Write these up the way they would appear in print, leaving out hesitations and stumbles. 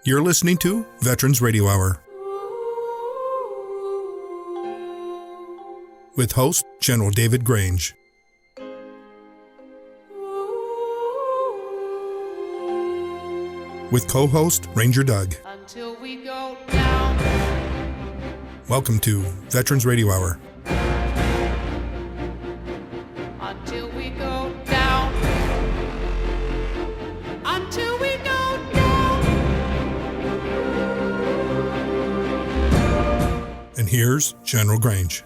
You're listening to Veterans Radio Hour with host General David Grange. With co-host Ranger Doug. Until we go down. Welcome to Veterans Radio Hour. Until we go down. Until we go down. And here's General Grange.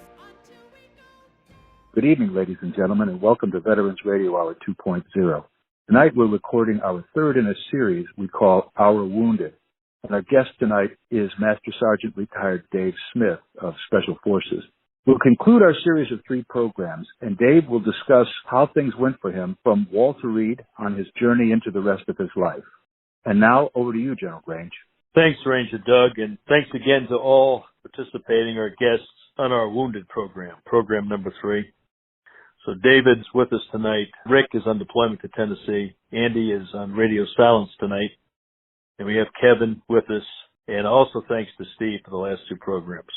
Good evening, ladies and gentlemen, and welcome to Veterans Radio Hour 2.0. Tonight we're recording our third in a series we call Our Wounded. And our guest tonight is Master Sergeant Retired Dave Smith of Special Forces. We'll conclude our series of 3 programs, and Dave will discuss how things went for him from Walter Reed on his journey into the rest of his life. And now, over to you, General Grange. Thanks, Ranger Doug, and thanks again to all participating, our guests on our Wounded program, program number 3. So David's with us tonight. Rick is on deployment to Tennessee. Andy is on radio silence tonight. And we have Kevin with us. And also thanks to Steve for the last 2 programs.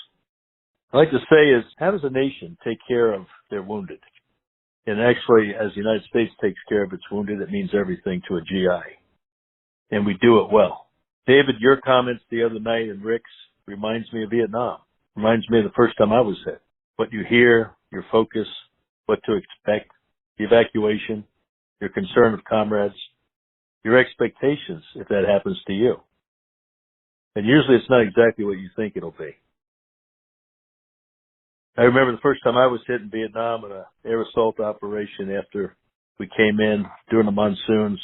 I'd like to say is, how does a nation take care of their wounded? And actually, as the United States takes care of its wounded, it means everything to a GI. And we do it well. David, your comments the other night and Rick's reminds me of Vietnam. Reminds me of the first time I was hit. What you hear, your focus, what to expect, the evacuation, your concern of comrades, your expectations if that happens to you. And usually it's not exactly what you think it'll be. I remember the first time I was hit in Vietnam in an air assault operation after we came in during the monsoons,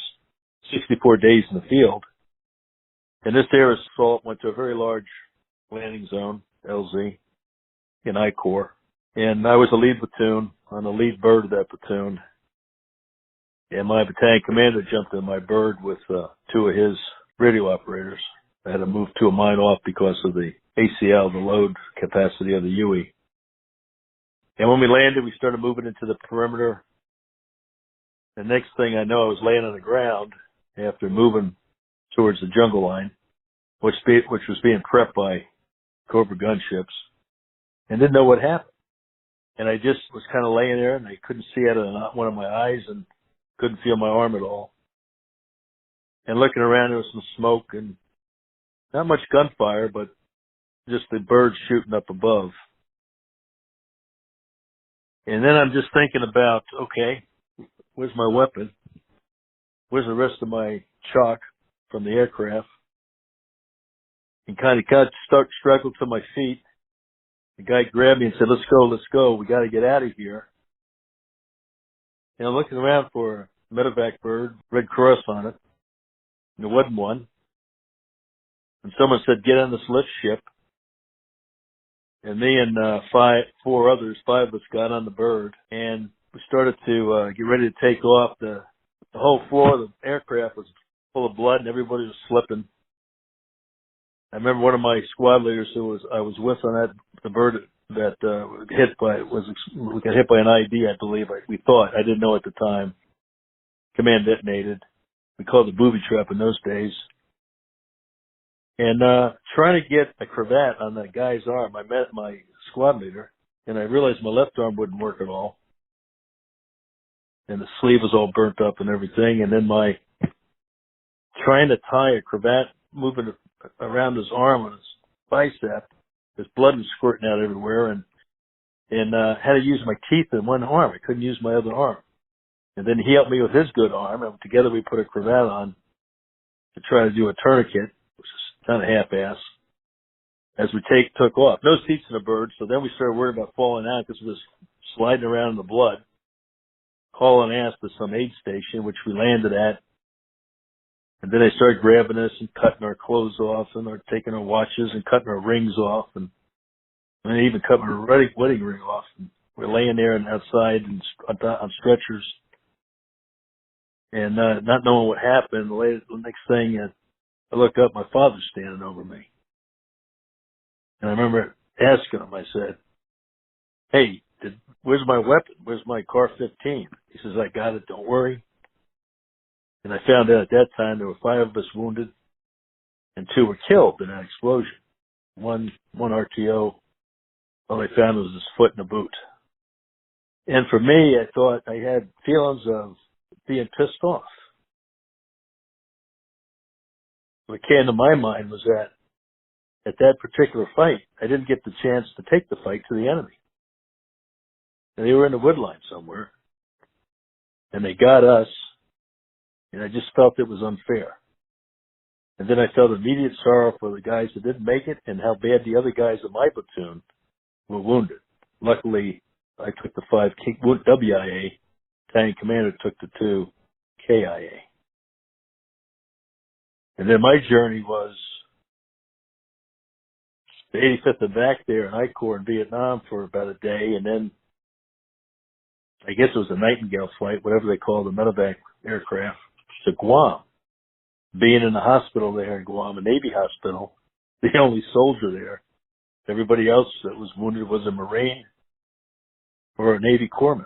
64 days in the field. And this air assault went to a very large landing zone, LZ, in I Corps. And I was the lead platoon on the lead bird of that platoon. And my battalion commander jumped in my bird with 2 of his radio operators. I had to move 2 of mine off because of the ACL, the load capacity of the UE. And when we landed, we started moving into the perimeter. The next thing I know, I was laying on the ground after moving towards the jungle line, which was being prepped by Cobra gunships, and didn't know what happened. And I just was kind of laying there, and I couldn't see out of one of my eyes and couldn't feel my arm at all. And looking around, there was some smoke and not much gunfire, but just the birds shooting up above. And then I'm just thinking about, okay, where's my weapon? Where's the rest of my chalk from the aircraft? And kind of struggled to my feet. The guy grabbed me and said, let's go. We got to get out of here. And I'm looking around for a medevac bird, Red Cross on it. And there wasn't one. And someone said, get on this lift ship. And me and 4 others, 5 of us got on the bird. And we started to get ready to take off. The whole floor of the aircraft was full of blood and everybody was slipping. I remember one of my squad leaders I was with on the bird that we got hit by an ID, I believe. We thought. I didn't know at the time. Command detonated. We called it booby trap in those days. And trying to get a cravat on that guy's arm, I met my squad leader, and I realized my left arm wouldn't work at all. And the sleeve was all burnt up and everything. And then my trying to tie a cravat, moving it around his arm on his bicep, his blood was squirting out everywhere, and had to use my teeth in one arm. I couldn't use my other arm. And then he helped me with his good arm, and together we put a cravat on to try to do a tourniquet, which is kind of half-ass, as we took off. No seats in the bird, so then we started worrying about falling out because we was sliding around in the blood, hauling ass to some aid station, which we landed at. And then they started grabbing us and cutting our clothes off and taking our watches and cutting our rings off and they even cut my wedding ring off. And we're laying there and outside and on stretchers and not knowing what happened. The next thing I look up, my father's standing over me. And I remember asking him, I said, hey, where's my weapon? Where's my CAR-15? He says, I got it, don't worry. And I found out at that time there were 5 of us wounded. and 2 were killed in that explosion. One RTO, all they found was his foot in a boot. And for me, I thought I had feelings of being pissed off. What came to my mind was that at that particular fight, I didn't get the chance to take the fight to the enemy. And they were in the wood line somewhere. And they got us. And I just felt it was unfair. And then I felt immediate sorrow for the guys that didn't make it and how bad the other guys in my platoon were wounded. Luckily, I took the 5 WIA. Battalion commander took the 2 KIA. And then my journey was the 85th and back there in I Corps in Vietnam for about a day, and then I guess it was a Nightingale flight, whatever they call the medevac aircraft, to Guam. Being in the hospital there in Guam, a Navy hospital, the only soldier there. Everybody else that was wounded was a Marine or a Navy corpsman.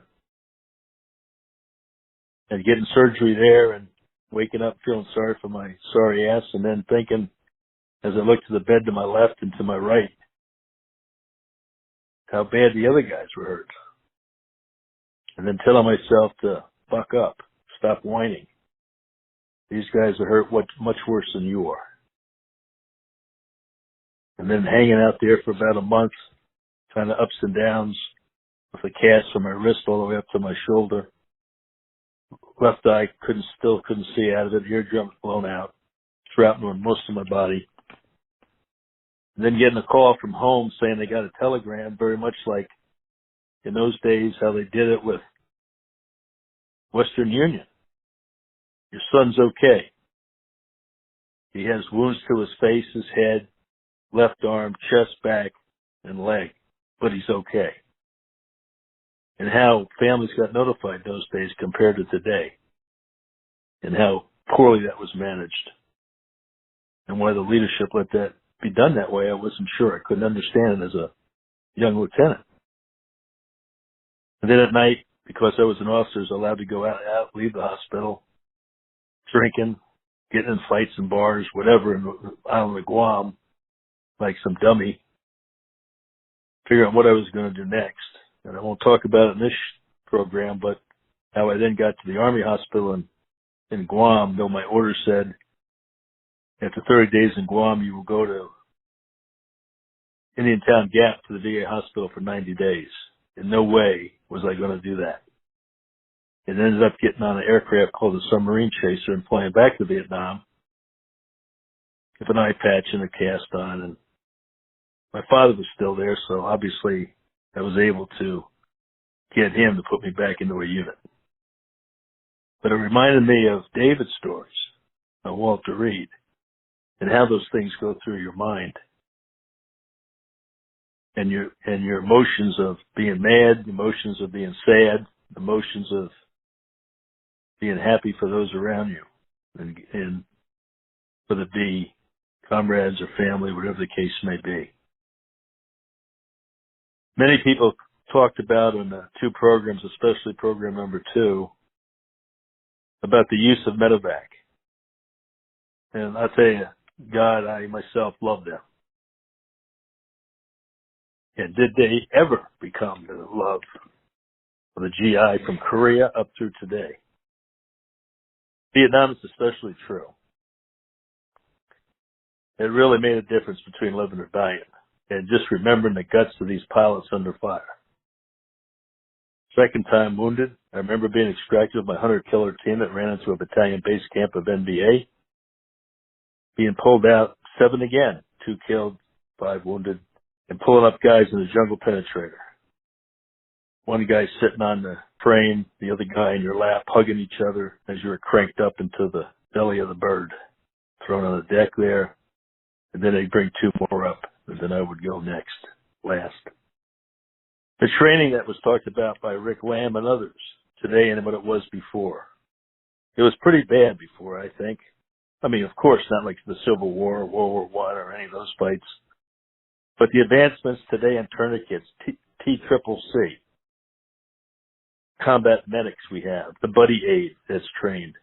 And getting surgery there and waking up feeling sorry for my sorry ass, and then thinking, as I looked to the bed to my left and to my right, how bad the other guys were hurt. And then telling myself to buck up, stop whining. These guys are hurt much worse than you are. And then hanging out there for about a month, kind of ups and downs, with a cast from my wrist all the way up to my shoulder. Left eye still couldn't see out of it. Eardrums blown out. Shrapnel in most of my body. And then getting a call from home saying they got a telegram, very much like in those days how they did it with Western Union. Your son's okay. He has wounds to his face, his head, left arm, chest, back, and leg, but he's okay. And how families got notified those days compared to today, and how poorly that was managed, and why the leadership let that be done that way, I wasn't sure. I couldn't understand it as a young lieutenant. And then at night, because I was an officer, I was allowed to go out, leave the hospital, drinking, getting in fights in bars, whatever, in the island of Guam, like some dummy, figuring out what I was going to do next. And I won't talk about it in this program, but how I then got to the Army hospital in Guam, though my order said after 30 days in Guam, you will go to Indian Town Gap to the VA hospital for 90 days. In no way was I going to do that. And ended up getting on an aircraft called the Submarine Chaser and flying back to Vietnam with an eye patch and a cast on. And my father was still there, so obviously I was able to get him to put me back into a unit. But it reminded me of David's stories of Walter Reed and how those things go through your mind and your emotions of being mad, emotions of being sad, emotions of being happy for those around you, and whether it be comrades or family, whatever the case may be. Many people talked about in the 2 programs, especially program number 2, about the use of medevac. And I'll tell you, God, I myself love them. And did they ever become the love of the GI from Korea up through today? Vietnam is especially true. It really made a difference between living or dying. And just remembering the guts of these pilots under fire. Second time wounded, I remember being extracted with my 100-killer team that ran into a battalion base camp of NBA. Being pulled out, 7 again, 2 killed, 5 wounded, and pulling up guys in the jungle penetrator. One guy sitting on the frame, the other guy in your lap, hugging each other as you were cranked up into the belly of the bird, thrown on the deck there, and then they'd bring 2 more up, and then I would go next, last. The training that was talked about by Rick Lamb and others today and what it was before. It was pretty bad before, I think. I mean, of course, not like the Civil War or World War I or any of those fights. But the advancements today in tourniquets, TCCC, combat medics we have, the buddy aid that's trained,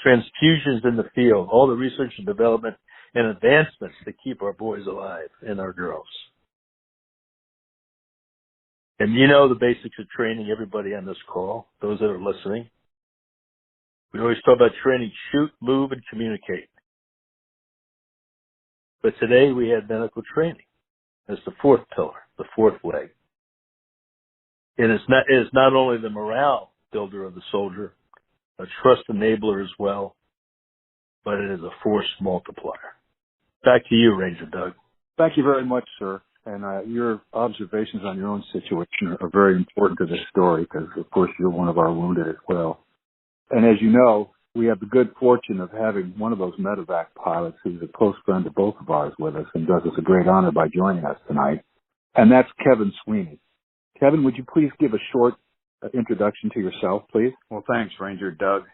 transfusions in the field, all the research and development and advancements to keep our boys alive and our girls. And you know the basics of training, everybody on this call, those that are listening. We always talk about training: shoot, move, and communicate. But today we had medical training as the fourth pillar, the fourth leg. And it is not only the morale builder of the soldier, a trust enabler as well, but it is a force multiplier. Back to you, Ranger Doug. Thank you very much, sir. And your observations on your own situation are very important to this story because, of course, you're one of our wounded as well. And as you know, we have the good fortune of having one of those medevac pilots who's a close friend of both of ours with us and does us a great honor by joining us tonight. And that's Kevin Swenie. Kevin, would you please give a short introduction to yourself, please? Well, thanks, Ranger Doug.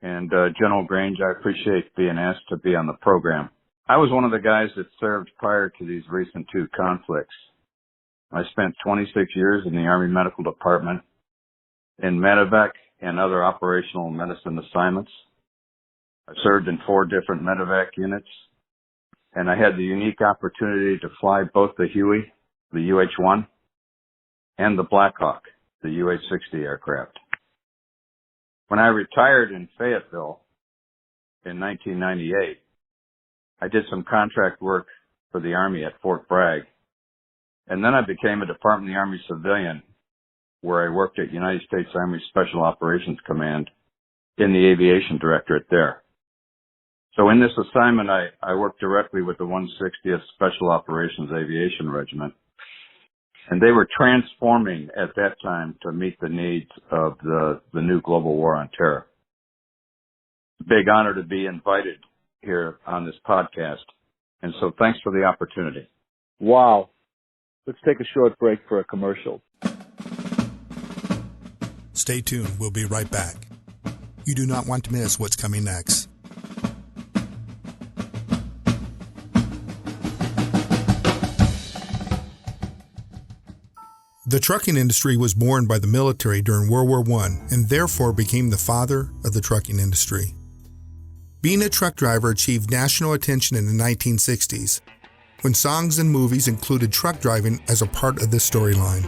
And General Grange, I appreciate being asked to be on the program. I was one of the guys that served prior to these recent two conflicts. I spent 26 years in the Army Medical Department in medevac and other operational medicine assignments. I served in 4 different medevac units, and I had the unique opportunity to fly both the Huey, the UH-1, and the Blackhawk, the UH-60 aircraft. When I retired in Fayetteville in 1998, I did some contract work for the Army at Fort Bragg, and then I became a Department of the Army civilian where I worked at United States Army Special Operations Command in the Aviation Directorate there. So in this assignment, I worked directly with the 160th Special Operations Aviation Regiment, and they were transforming at that time to meet the needs of the new global war on terror. Big honor to be invited here on this podcast, and so thanks for the opportunity. Wow. Let's take a short break for a commercial. Stay tuned. We'll be right back. You do not want to miss what's coming next. The trucking industry was born by the military during World War I and therefore became the father of the trucking industry. Being a truck driver achieved national attention in the 1960s, when songs and movies included truck driving as a part of the storyline.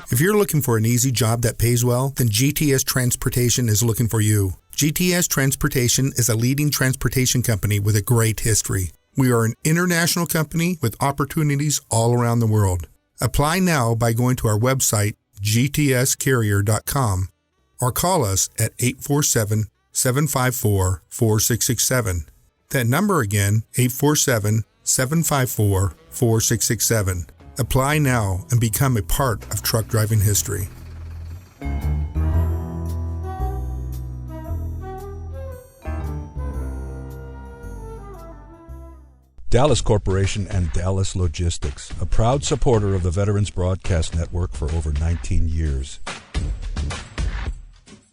If you're looking for an easy job that pays well, then GTS Transportation is looking for you. GTS Transportation is a leading transportation company with a great history. We are an international company with opportunities all around the world. Apply now by going to our website, gtscarrier.com, or call us at 847-754-4667. That number again, 847-754-4667. Apply now and become a part of truck driving history. Dallas Corporation and Dallas Logistics, a proud supporter of the Veterans Broadcast Network for over 19 years.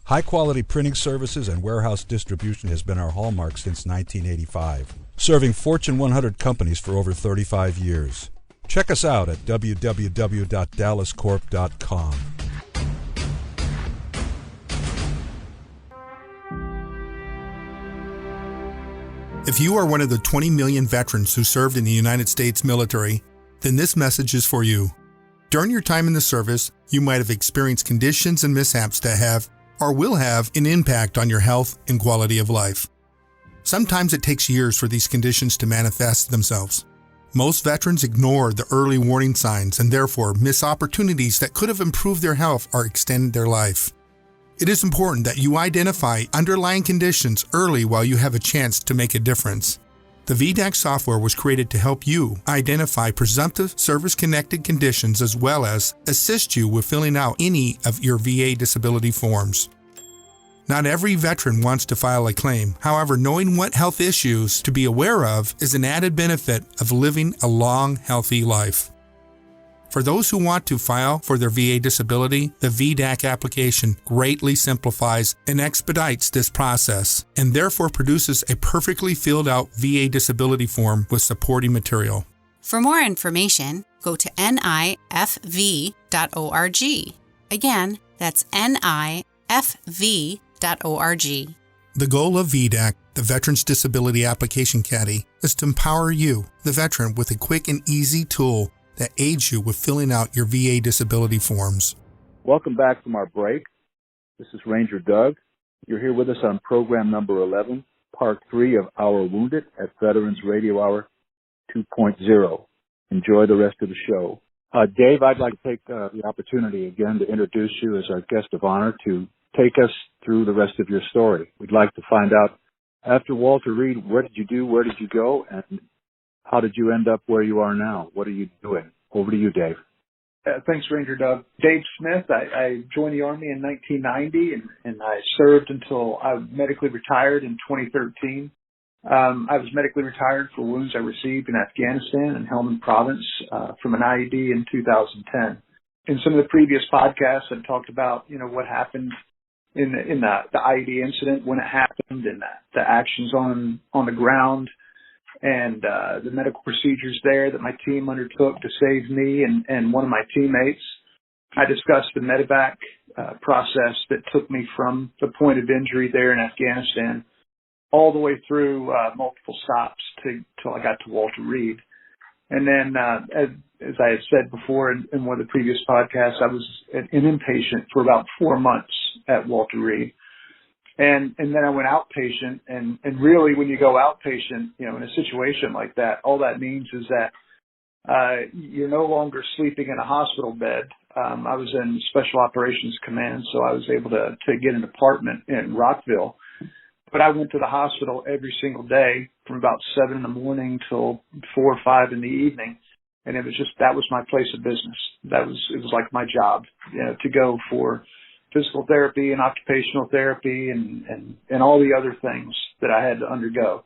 High-quality printing services and warehouse distribution has been our hallmark since 1985, serving Fortune 100 companies for over 35 years. Check us out at www.dallascorp.com. If you are one of the 20 million veterans who served in the United States military, then this message is for you. During your time in the service, you might have experienced conditions and mishaps that have, or will have, an impact on your health and quality of life. Sometimes it takes years for these conditions to manifest themselves. Most veterans ignore the early warning signs and therefore miss opportunities that could have improved their health or extended their life. It is important that you identify underlying conditions early while you have a chance to make a difference. The VDAC software was created to help you identify presumptive service-connected conditions as well as assist you with filling out any of your VA disability forms. Not every veteran wants to file a claim. However, knowing what health issues to be aware of is an added benefit of living a long, healthy life. For those who want to file for their VA disability, the VDAC application greatly simplifies and expedites this process and therefore produces a perfectly filled out VA disability form with supporting material. For more information, go to nifv.org. Again, that's nifv.org. The goal of VDAC, the Veterans Disability Application Caddy, is to empower you, the veteran, with a quick and easy tool that aids you with filling out your VA disability forms. Welcome back from our break. This is Ranger Doug. You're here with us on program number 11, part 3 of Our Wounded at Veterans Radio Hour 2.0. Enjoy the rest of the show. Dave, I'd like to take the opportunity again to introduce you as our guest of honor to take us through the rest of your story. We'd like to find out, after Walter Reed, what did you do, where did you go, and how did you end up where you are now? What are you doing? Over to you, Dave. Thanks, Ranger Doug. Dave Smith. I joined the Army in 1990, and I served until I medically retired in 2013. I was medically retired for wounds I received in Afghanistan and Helmand Province from an IED in 2010. In some of the previous podcasts, I've talked about, what happened in the IED incident, when it happened, and the actions on the ground, and the medical procedures there that my team undertook to save me and one of my teammates. I discussed the medevac process that took me from the point of injury there in Afghanistan all the way through multiple stops till I got to Walter Reed. And then, as I had said before in one of the previous podcasts, I was an inpatient for about 4 months at Walter Reed. And then I went outpatient, and really when you go outpatient, in a situation like that, all that means is that you're no longer sleeping in a hospital bed. I was in Special Operations Command, so I was able to get an apartment in Rockville. But I went to the hospital every single day from about 7 in the morning till 4 or 5 in the evening. And it was that was my place of business. It was like my job, to go for physical therapy and occupational therapy and all the other things that I had to undergo,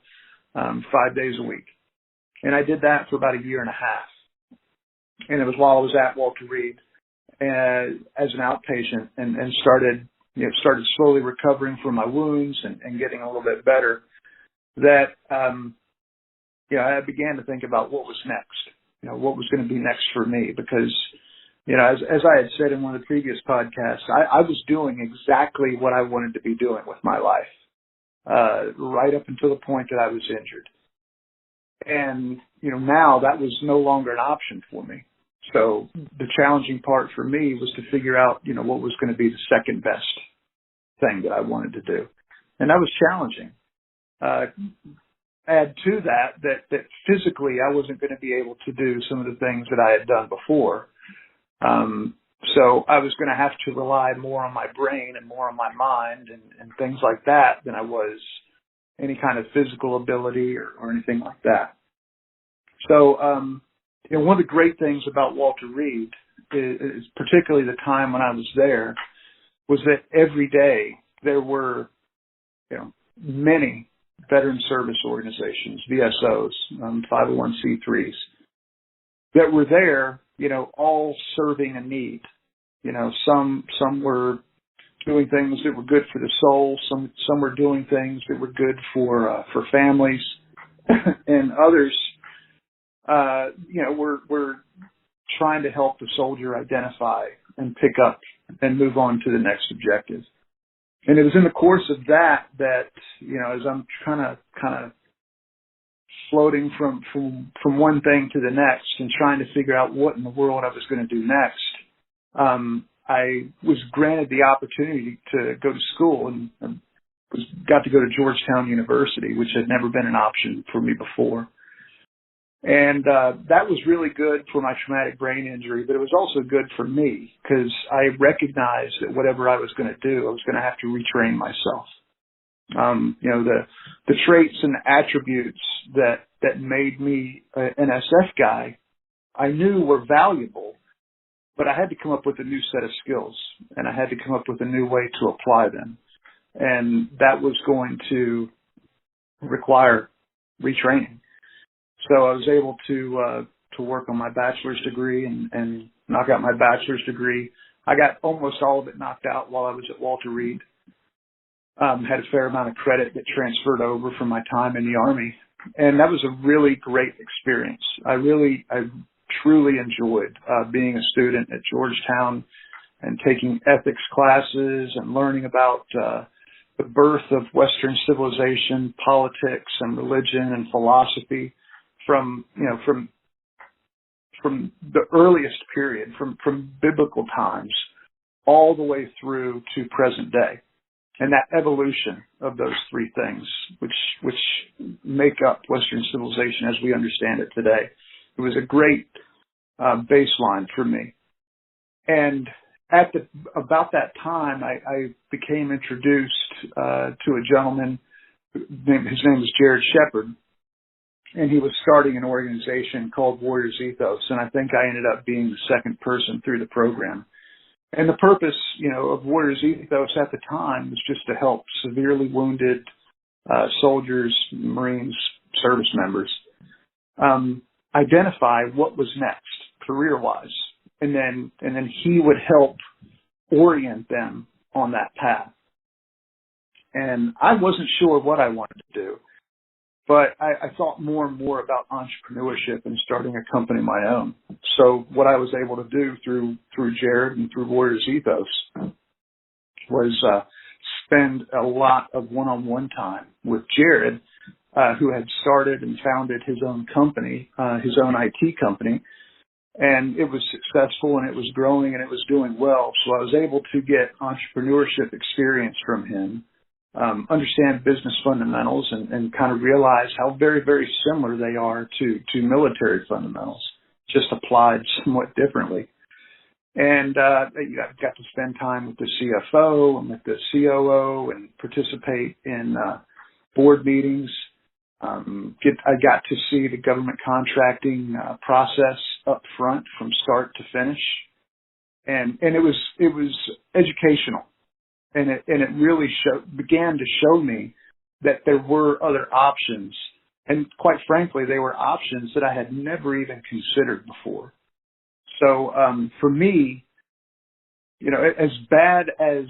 5 days a week. And I did that for about a year and a half. And it was while I was at Walter Reed as an outpatient and started slowly recovering from my wounds and getting a little bit better, that, I began to think about what was next, what was going to be next for me, because, as I had said in one of the previous podcasts, I was doing exactly what I wanted to be doing with my life, right up until the point that I was injured. And, now that was no longer an option for me. So the challenging part for me was to figure out, what was going to be the second best thing that I wanted to do. And that was challenging. Add to that physically I wasn't going to be able to do some of the things that I had done before. So I was going to have to rely more on my brain and more on my mind and things like that than I was any kind of physical ability or anything like that. So, one of the great things about Walter Reed is particularly the time when I was there, was that every day there were, many veteran service organizations, VSOs, 501c3s, that were there, all serving a need. Some were doing things that were good for the soul. Some were doing things that were good for families, and others, were trying to help the soldier identify and pick up and move on to the next objective. And it was in the course of that, as I'm kind of floating from one thing to the next and trying to figure out what in the world I was going to do next, I was granted the opportunity to go to school and got to go to Georgetown University, which had never been an option for me before. And that was really good for my traumatic brain injury, but it was also good for me because I recognized that whatever I was going to do, I was going to have to retrain myself. The traits and attributes that made me an SF guy, I knew were valuable, but I had to come up with a new set of skills, and I had to come up with a new way to apply them. And that was going to require retraining. So I was able to work on my bachelor's degree and knock out my bachelor's degree. I got almost all of it knocked out while I was at Walter Reed. Had a fair amount of credit that transferred over from my time in the Army. And that was a really great experience. I truly enjoyed being a student at Georgetown and taking ethics classes and learning about the birth of Western civilization, politics and religion and philosophy from the earliest period, from biblical times all the way through to present day. And that evolution of those three things, which make up Western civilization as we understand it today. It was a great baseline for me. And about that time, I became introduced to a gentleman. His name was Jared Shepard, and he was starting an organization called Warriors Ethos. And I think I ended up being the second person through the program. And the purpose, of Warriors Ethos at the time was just to help severely wounded soldiers, Marines, service members identify what was next career-wise, and then he would help orient them on that path. And I wasn't sure what I wanted to do, but I thought more and more about entrepreneurship and starting a company of my own. So what I was able to do through Jared and through Warriors Ethos was spend a lot of one-on-one time with Jared, who had started and founded his own company, his own IT company. And it was successful and it was growing and it was doing well. So I was able to get entrepreneurship experience from him, understand business fundamentals and kind of realize how very, very similar they are to military fundamentals, just applied somewhat differently. And I got to spend time with the CFO and with the COO and participate in board meetings. I got to see the government contracting process up front from start to finish, and it was educational, and it really began to show me that there were other options, and quite frankly, they were options that I had never even considered before. So for me, as bad as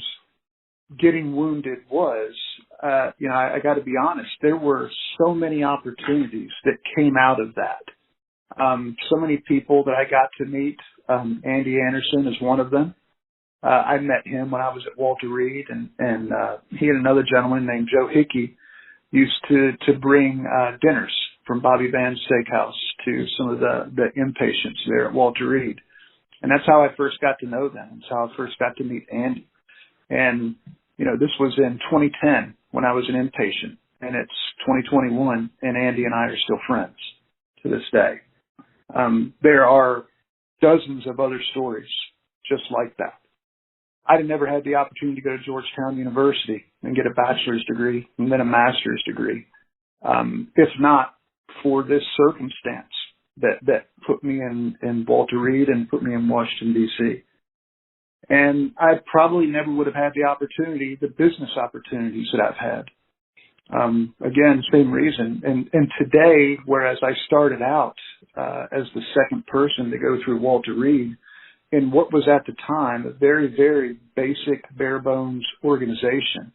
getting wounded was, I got to be honest, there were so many opportunities that came out of that. So many people that I got to meet. Andy Anderson is one of them. I met him when I was at Walter Reed, and he and another gentleman named Joe Hickey used to bring dinners from Bobby Van's Steakhouse to some of the inpatients there at Walter Reed. And that's how I first got to know them. That's how I first got to meet Andy. And, this was in 2010 when I was an inpatient, and it's 2021, and Andy and I are still friends to this day. There are dozens of other stories just like that. I'd never had the opportunity to go to Georgetown University and get a bachelor's degree and then a master's degree, if not for this circumstance that put me in Walter Reed and put me in Washington, D.C. And I probably never would have had the business opportunities that I've had. Again, same reason. And today, whereas I started out as the second person to go through Walter Reed in what was at the time a very, very basic, bare bones organization.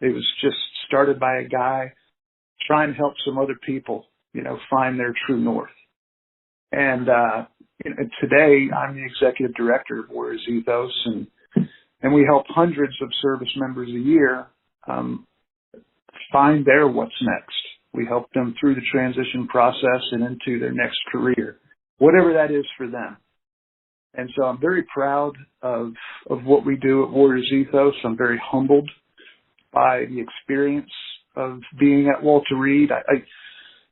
It was just started by a guy trying to help some other people, find their true north. And today, I'm the executive director of Warriors Ethos, and we help hundreds of service members a year find their what's next. We help them through the transition process and into their next career, whatever that is for them. And so I'm very proud of what we do at Warriors Ethos. I'm very humbled by the experience of being at Walter Reed.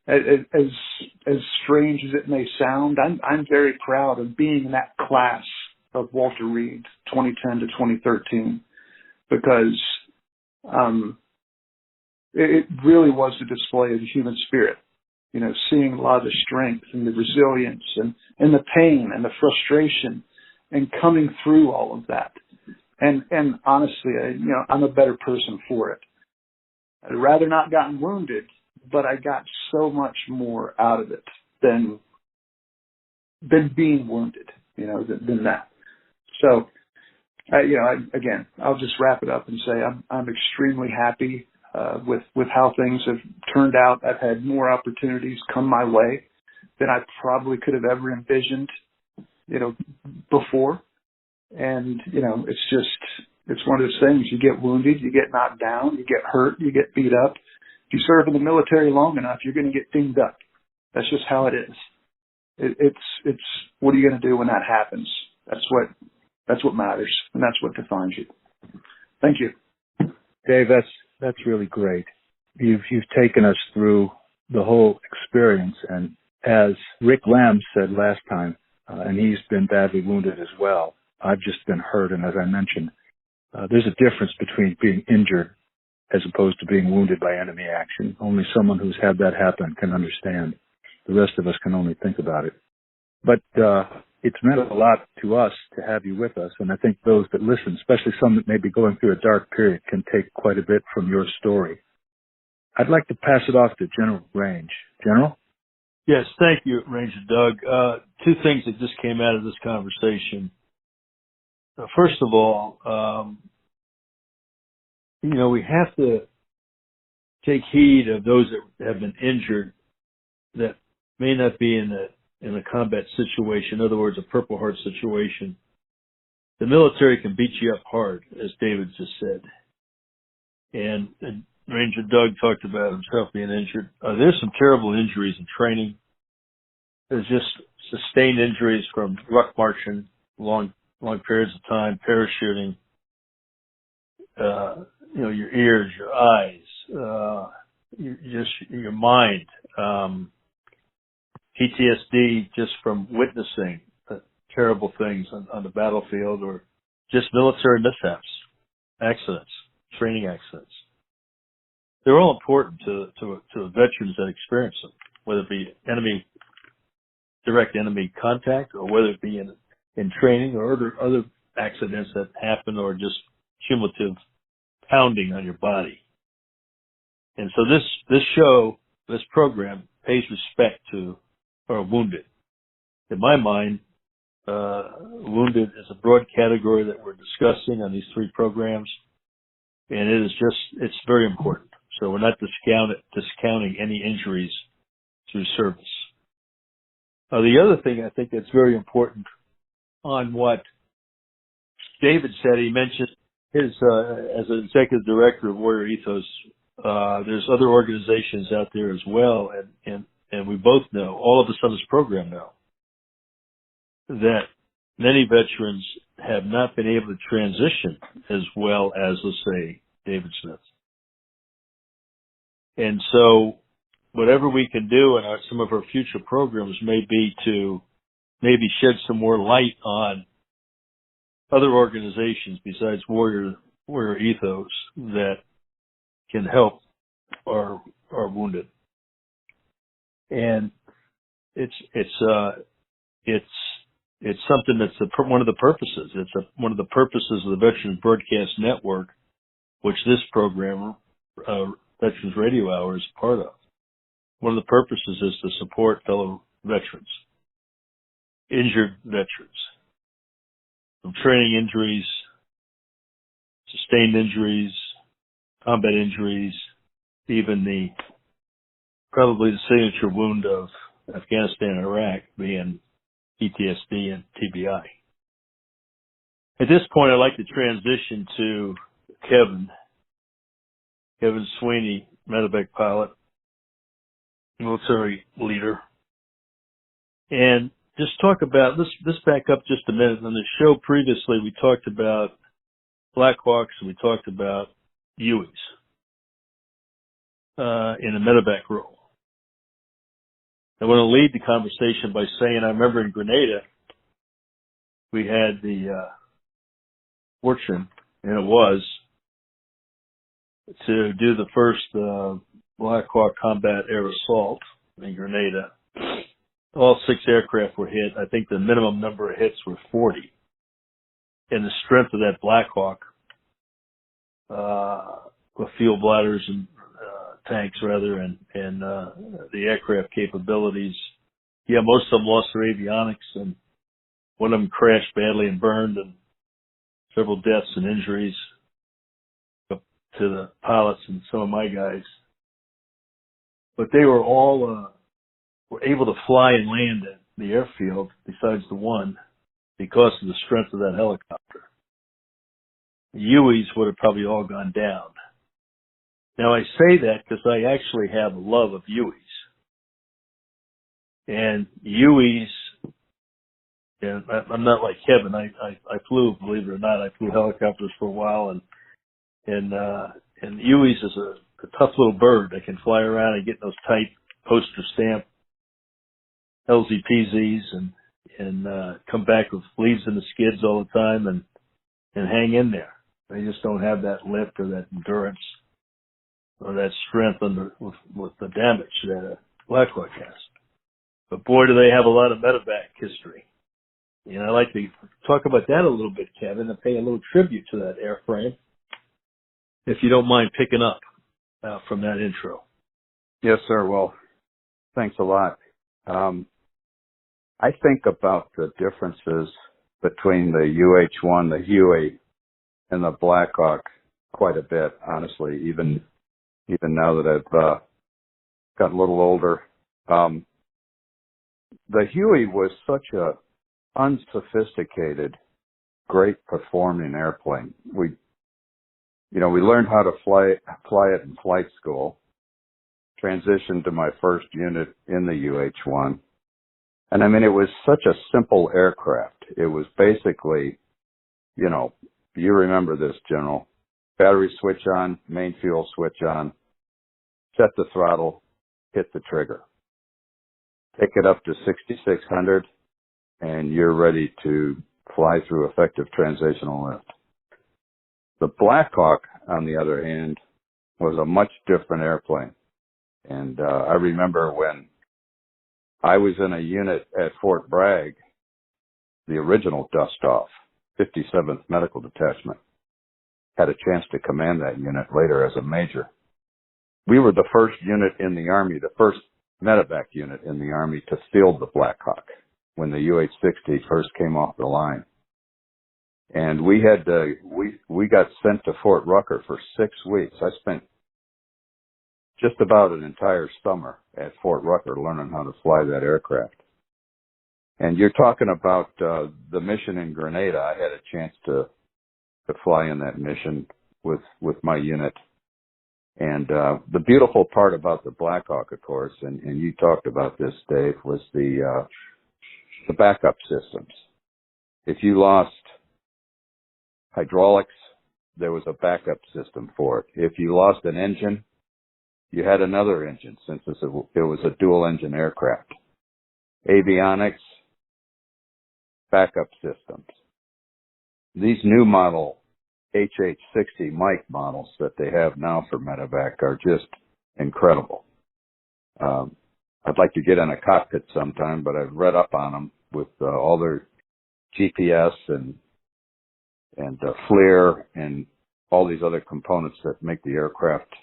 As strange as it may sound, I'm very proud of being in that class of Walter Reed, 2010 to 2013, because it really was a display of the human spirit. Seeing a lot of the strength and the resilience and the pain and the frustration and coming through all of that. And honestly, I'm a better person for it. I'd rather not gotten wounded, but I got so much more out of it than being wounded, than that. So, again, I'll just wrap it up and say I'm extremely happy with how things have turned out. I've had more opportunities come my way than I probably could have ever envisioned, before. And, it's one of those things. You get wounded, you get knocked down, you get hurt, you get beat up. If you serve in the military long enough, you're going to get dinged up. That's just how it is. It's what are you going to do when that happens? That's what matters, and that's what defines you. Thank you. Dave, that's really great. You've taken us through the whole experience, and as Rick Lamb said last time, and he's been badly wounded as well. I've just been hurt, and as I mentioned, there's a difference between being injured as opposed to being wounded by enemy action. Only someone who's had that happen can understand. The rest of us can only think about it. But it's meant a lot to us to have you with us, and I think those that listen, especially some that may be going through a dark period, can take quite a bit from your story. I'd like to pass it off to General Grange. General? Yes, thank you, Ranger Doug. Two things that just came out of this conversation. First of all, we have to take heed of those that have been injured that may not be in a combat situation, in other words, a Purple Heart situation. The military can beat you up hard, as David just said. And Ranger Doug talked about himself being injured. There's some terrible injuries in training. There's just sustained injuries from ruck marching, long periods of time, parachuting, your ears, your eyes, your mind, PTSD just from witnessing terrible things on the battlefield, or just military mishaps, accidents, training accidents. They're all important to veterans that experience them, whether it be direct enemy contact, or whether it be in training, or other accidents that happen, or just cumulative pounding on your body. And so this program pays respect to our wounded. In my mind, wounded is a broad category that we're discussing on these three programs, and it's very important. So we're not discounting any injuries through service. The other thing I think that's very important on what David said, he mentioned his, as an executive director of Warrior Ethos, there's other organizations out there as well, and we both know, all of us on this program know, that many veterans have not been able to transition as well as, let's say, David Smith. And so whatever we can do in some of our future programs may be to maybe shed some more light on other organizations besides Warrior Ethos that can help our wounded. And it's something that's one of the purposes. It's one of the purposes of the Veterans Broadcast Network, which this program, Veterans Radio Hour, is a part of. One of the purposes is to support fellow veterans, injured veterans, from training injuries, sustained injuries, combat injuries, even probably the signature wound of Afghanistan and Iraq being PTSD and TBI. At this point, I'd like to transition to Kevin Swenie, medevac pilot, military leader, and just talk about, let's back up just a minute. On the show previously, we talked about Blackhawks and we talked about Hueys in a medevac role. I want to lead the conversation by saying I remember in Grenada, we had the fortune, and it was, to do the first Blackhawk combat air assault in Grenada. All 6 aircraft were hit. I think the minimum number of hits were 40. And the strength of that Blackhawk, with fuel bladders and tanks rather, and the aircraft capabilities. Yeah, most of them lost their avionics, and one of them crashed badly and burned, and several deaths and injuries to the pilots and some of my guys. But they were all were able to fly and land at the airfield, besides the one, because of the strength of that helicopter. The Hueys would have probably all gone down. Now, I say that because I actually have a love of Hueys. And Hueys, and I'm not like Kevin. I flew, believe it or not, I flew helicopters for a while, and Hueys is a tough little bird that can fly around and get those tight poster stamp LZPZs and come back with leaves in the skids all the time and hang in there. They just don't have that lift or that endurance or that strength with the damage that a Blackhawk has. But boy, do they have a lot of medevac history. And I'd like to talk about that a little bit, Kevin, and pay a little tribute to that airframe, if you don't mind picking up from that intro. Yes, sir. Well, thanks a lot. I think about the differences between the UH-1, the Huey, and the Blackhawk quite a bit, honestly, even now that I've got a little older. The Huey was such a unsophisticated, great performing airplane. We learned how to fly it in flight school, transitioned to my first unit in the UH-1. And I mean, it was such a simple aircraft. It was basically, you remember this, General, battery switch on, main fuel switch on, set the throttle, hit the trigger. Take it up to 6,600, and you're ready to fly through effective transitional lift. The Blackhawk, on the other hand, was a much different airplane. And I remember when I was in a unit at Fort Bragg, the original dust-off, 57th Medical Detachment, had a chance to command that unit later as a major. We were the first unit in the Army, the first medevac unit in the Army to field the Blackhawk when the UH-60 first came off the line. And we got sent to Fort Rucker for 6 weeks. I spent just about an entire summer at Fort Rucker learning how to fly that aircraft. And you're talking about the mission in Grenada. I had a chance to fly in that mission with my unit. And the beautiful part about the Blackhawk, of course, and you talked about this, Dave, was the backup systems. If you lost hydraulics, there was a backup system for it. If you lost an engine, you had another engine, since it was a dual-engine aircraft. Avionics, backup systems. These new model HH-60 Mike models that they have now for medevac are just incredible. I'd like to get in a cockpit sometime, but I've read up on them with all their GPS and FLIR and all these other components that make the aircraft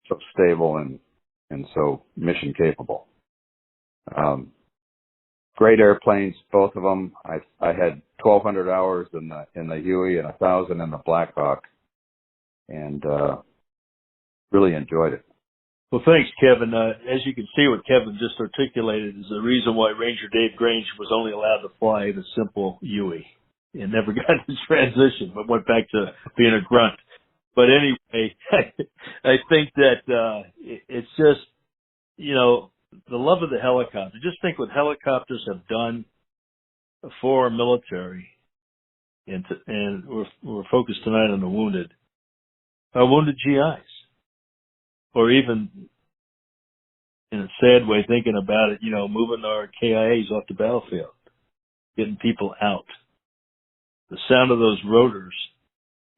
so stable and so mission capable. Great airplanes, both of them. I had 1,200 hours in the Huey and 1,000 in the Blackhawk, and really enjoyed it. Well, thanks, Kevin. As you can see, what Kevin just articulated is the reason why Ranger Dave Grange was only allowed to fly the simple Huey and never got his transition, but went back to being a grunt. But anyway, I think that it's just, the love of the helicopter. Just think what helicopters have done for our military, and we're focused tonight on the wounded. Our wounded GIs, or even in a sad way, thinking about it, moving our KIAs off the battlefield, getting people out. The sound of those rotors,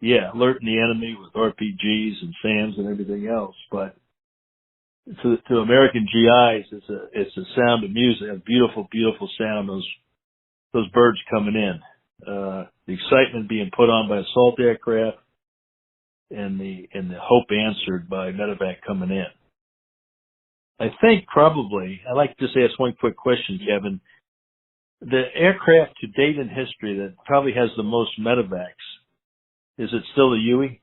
alerting the enemy with RPGs and SAMs and everything else, but to American GIs, it's a sound of music, a beautiful, beautiful sound. Those birds coming in, the excitement being put on by assault aircraft, and the hope answered by medevac coming in. I think probably I'd like to just ask one quick question, Kevin. The aircraft to date in history that probably has the most medevacs, is it still the Huey?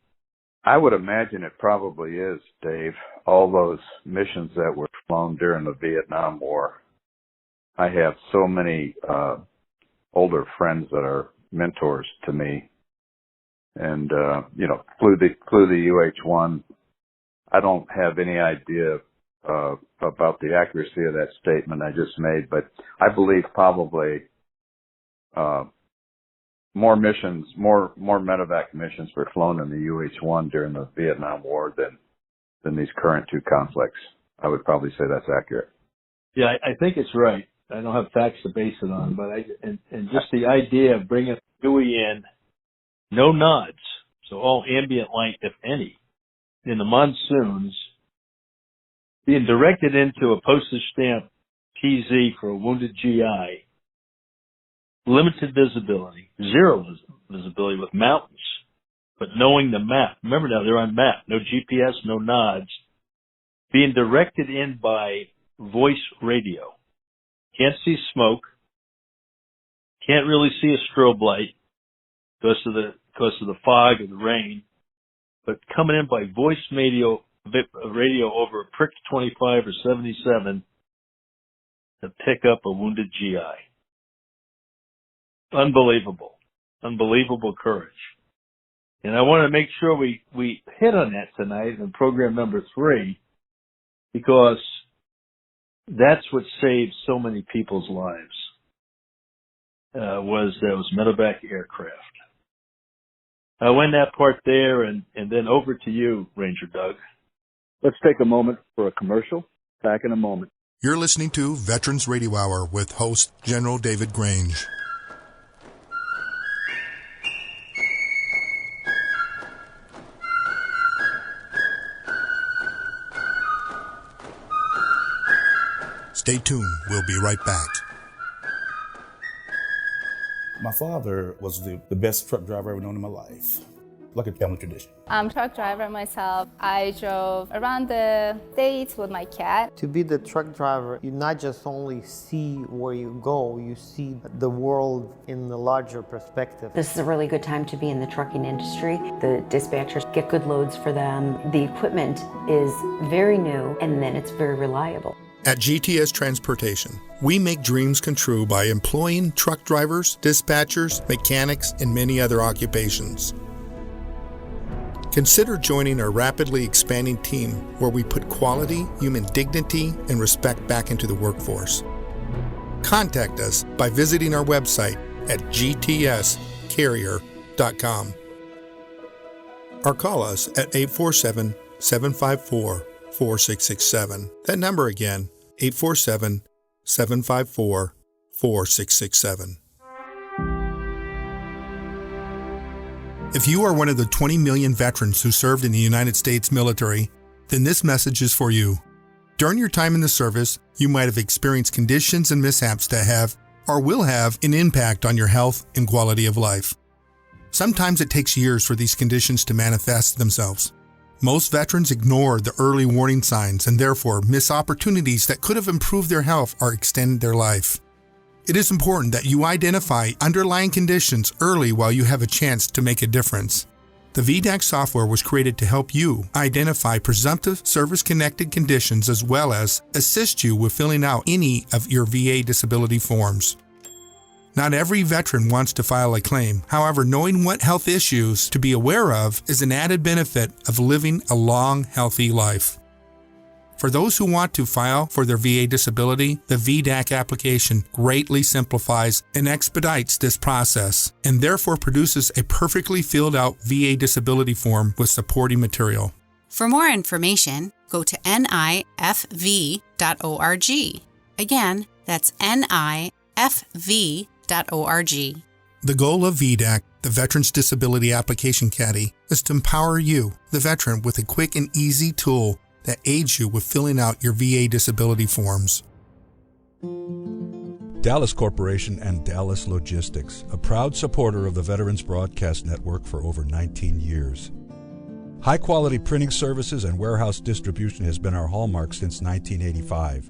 I would imagine it probably is, Dave. All those missions that were flown during the Vietnam War, I have so many older friends that are mentors to me, and flew the UH-1. I don't have any idea about the accuracy of that statement I just made, but I believe probably more medevac missions were flown in the UH-1 during the Vietnam War than these current two conflicts. I would probably say that's accurate. Yeah, I think it's right. I don't have facts to base it on, but and just the idea of bringing Dewey in, no nods, so all ambient light, if any, in the monsoons, being directed into a postage stamp PZ for a wounded GI, limited visibility, zero visibility with mountains, but knowing the map. Remember now, they're on map, no GPS, no nods, being directed in by voice radio. Can't see smoke, can't really see a strobe light because of the fog or the rain, but coming in by voice radio over a pricked 25 or 77 to pick up a wounded GI. Unbelievable courage. And I want to make sure we hit on that tonight in program number 3, because that's what saved so many people's lives, was medevac aircraft. I'll end that part there and then over to you, Ranger Doug. Let's take a moment for a commercial. Back in a moment. You're listening to Veterans Radio Hour with host General David Grange. Stay tuned. We'll be right back. My father was the best truck driver I've ever known in my life, like a family tradition. I'm a truck driver myself. I drove around the States with my cat. To be the truck driver, you not just only see where you go, you see the world in the larger perspective. This is a really good time to be in the trucking industry. The dispatchers get good loads for them. The equipment is very new, and then it's very reliable. At GTS Transportation, we make dreams come true by employing truck drivers, dispatchers, mechanics, and many other occupations. Consider joining our rapidly expanding team where we put quality, human dignity, and respect back into the workforce. Contact us by visiting our website at gtscarrier.com or call us at 847-754-4667. That number again, 847-754-4667. If you are one of the 20 million veterans who served in the United States military, then this message is for you. During your time in the service, you might have experienced conditions and mishaps that have or will have an impact on your health and quality of life. Sometimes it takes years for these conditions to manifest themselves. Most veterans ignore the early warning signs and therefore miss opportunities that could have improved their health or extended their life. It is important that you identify underlying conditions early while you have a chance to make a difference. The VDAC software was created to help you identify presumptive service-connected conditions as well as assist you with filling out any of your VA disability forms. Not every veteran wants to file a claim. However, knowing what health issues to be aware of is an added benefit of living a long, healthy life. For those who want to file for their VA disability, the VDAC application greatly simplifies and expedites this process and therefore produces a perfectly filled out VA disability form with supporting material. For more information, go to nifv.org. Again, that's nifv.org. The goal of VDAC, the Veterans Disability Application Caddy, is to empower you, the veteran, with a quick and easy tool that aids you with filling out your VA disability forms. Dallas Corporation and Dallas Logistics, a proud supporter of the Veterans Broadcast Network for over 19 years. High-quality printing services and warehouse distribution has been our hallmark since 1985.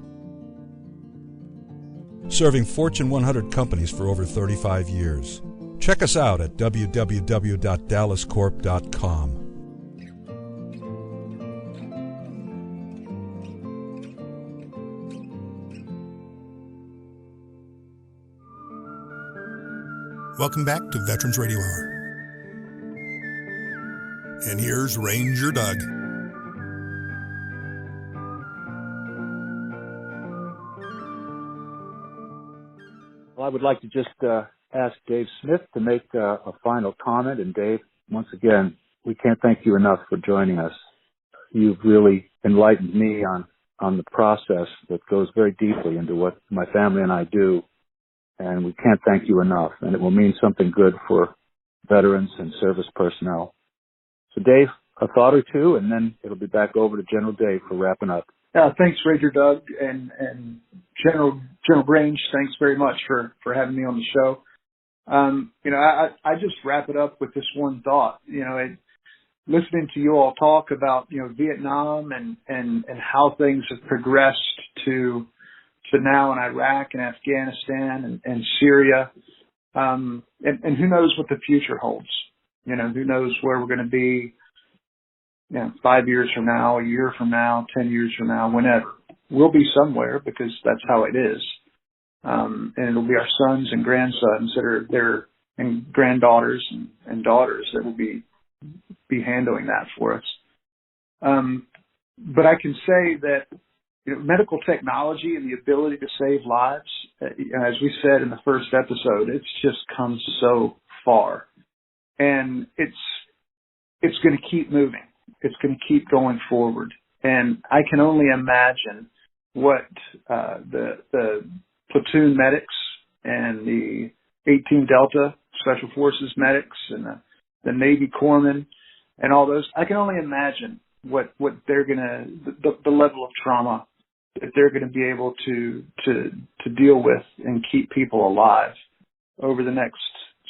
Serving Fortune 100 companies for over 35 years. Check us out at www.dallascorp.com. Welcome back to Veterans Radio Hour. And here's Ranger Doug. Well, I would like to just ask Dave Smith to make a final comment. And Dave, once again, we can't thank you enough for joining us. You've really enlightened me on the process that goes very deeply into what my family and I do. And we can't thank you enough. And it will mean something good for veterans and service personnel. So Dave, a thought or two, and then it'll be back over to General Dave for wrapping up. Thanks, Ranger Doug, and General Grange. Thanks very much for having me on the show. I just wrap it up with this one thought. Listening to you all talk about Vietnam and how things have progressed to now in Iraq and Afghanistan and Syria, and who knows what the future holds. Who knows where we're going to be 5 years from now, a year from now, 10 years from now, whenever. We'll be somewhere because that's how it is. And it'll be our sons and grandsons that are there, and granddaughters and daughters that will be handling that for us. But I can say that medical technology and the ability to save lives, as we said in the first episode, it's just come so far. And it's going to keep moving. It's going to keep going forward. And I can only imagine what the platoon medics and the 18 Delta Special Forces medics and the Navy corpsmen and all those, I can only imagine what they're going to, the level of trauma that they're going to be able to deal with and keep people alive over the next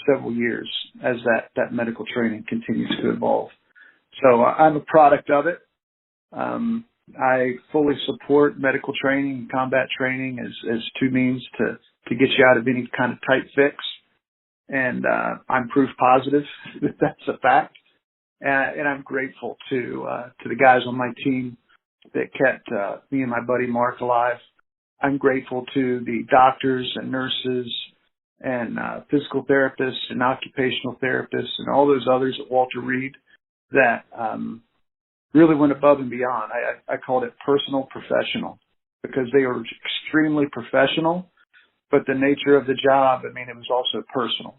several years as that medical training continues to evolve. So I'm a product of it. I fully support medical training, combat training as two means to get you out of any kind of tight fix. And I'm proof positive that that's a fact. And I'm grateful to the guys on my team that kept me and my buddy Mark alive. I'm grateful to the doctors and nurses and physical therapists and occupational therapists and all those others at Walter Reed that really went above and beyond. I called it personal professional because they were extremely professional, but the nature of the job, it was also personal.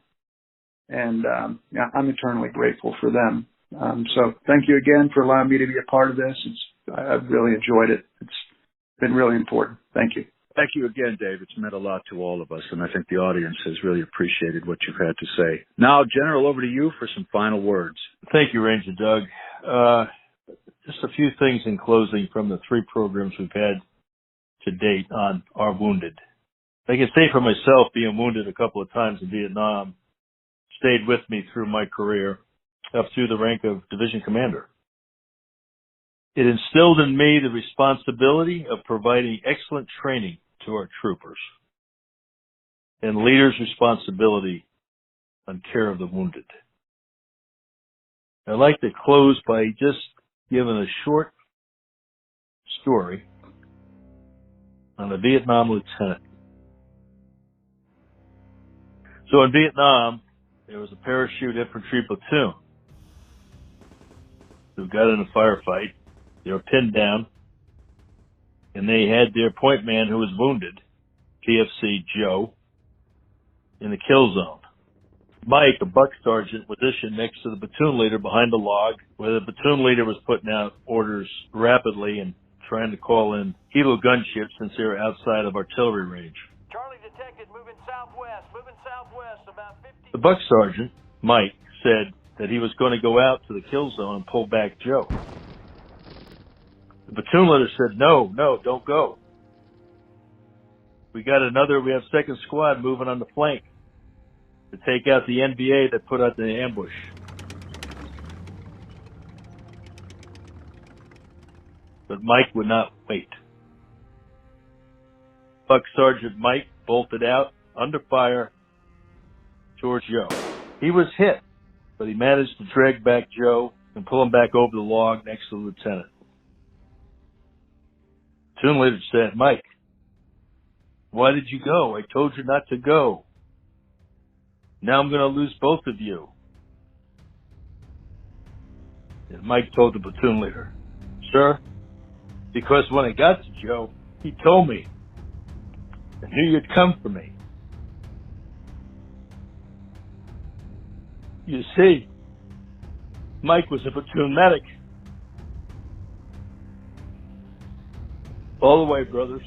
And I'm eternally grateful for them. So thank you again for allowing me to be a part of this. I've really enjoyed it. It's been really important. Thank you. Thank you again, Dave. It's meant a lot to all of us, and I think the audience has really appreciated what you've had to say. Now, General, over to you for some final words. Thank you, Ranger Doug. Just a few things in closing from the 3 programs we've had to date on our wounded. I can say for myself, being wounded a couple of times in Vietnam stayed with me through my career up through the rank of division commander. It instilled in me the responsibility of providing excellent training to our troopers and leaders' responsibility on care of the wounded. I'd like to close by just giving a short story on a Vietnam lieutenant. So in Vietnam, there was a parachute infantry platoon who got in a firefight. They were pinned down, and they had their point man who was wounded, PFC Joe, in the kill zone. Mike, a buck sergeant, was positioned next to the platoon leader behind a log, where the platoon leader was putting out orders rapidly and trying to call in helo gunships since they were outside of artillery range. Charlie detected, moving southwest, about 50. The buck sergeant, Mike, said that he was going to go out to the kill zone and pull back Joe. The platoon leader said, no, don't go. We have second squad moving on the flank to take out the NBA that put out the ambush. But Mike would not wait. Buck Sergeant Mike bolted out under fire towards Joe. He was hit, but he managed to drag back Joe and pull him back over the log next to the lieutenant. Platoon leader said, Mike, why did you go? I told you not to go. Now I'm going to lose both of you. And Mike told the platoon leader, sir, because when I got to Joe, he told me, I knew you'd come for me. You see, Mike was a platoon medic. All the way, brothers.